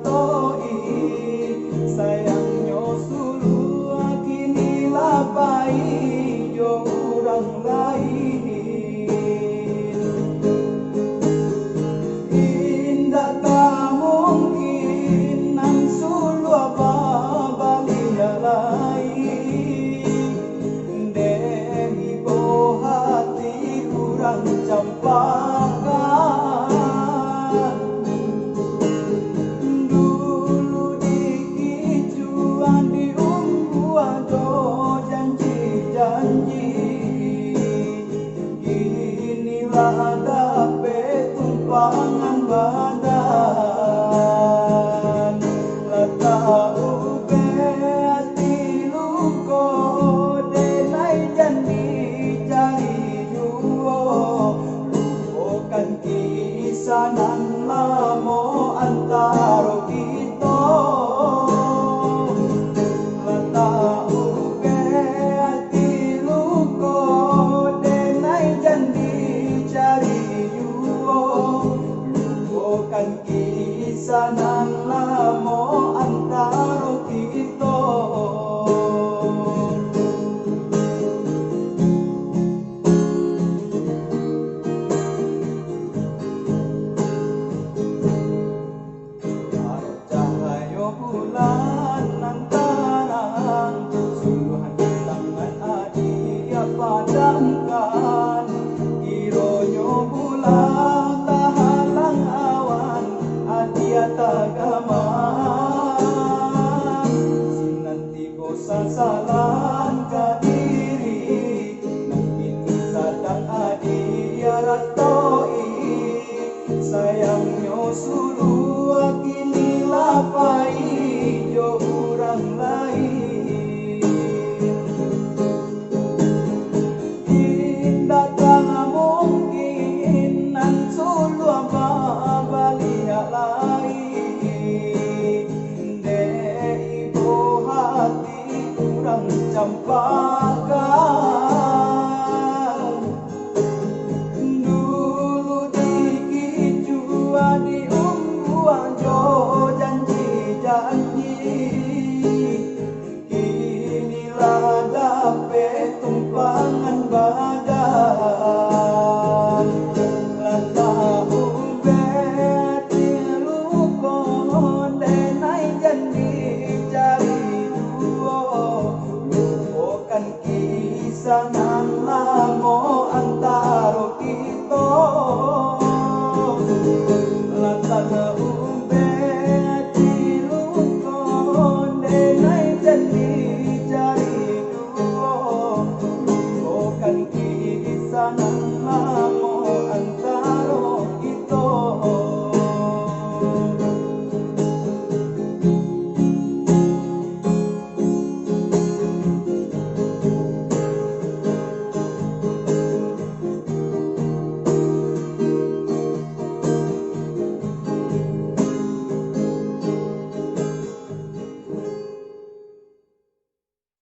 ratoi sayangnya sulu kini lapai jo orang lain. Indah tak mungkin nan sulu apa balia lain dari bo hati orang campakan. Dulu dikicuan diunggu ado janji-janji, inilah dapat tumpangan badan. Letak ube hati luko denai janji cari juo, lupakan kisah nan lamo antara kita. Letak ube hati luko denai janji cari juo, lupakan kisah nan lamo antara kita. Cahaya bulan nan terang suluhan di tangan adia padamkan. Ironyo bulan tak halang awan adia tagaman. Sinanti bosan salan ka diri nang ini sadang adia ratoi sayangnya sulu kini lapai jo orang lain. Indah tak mungkin nan sulu apa balia lain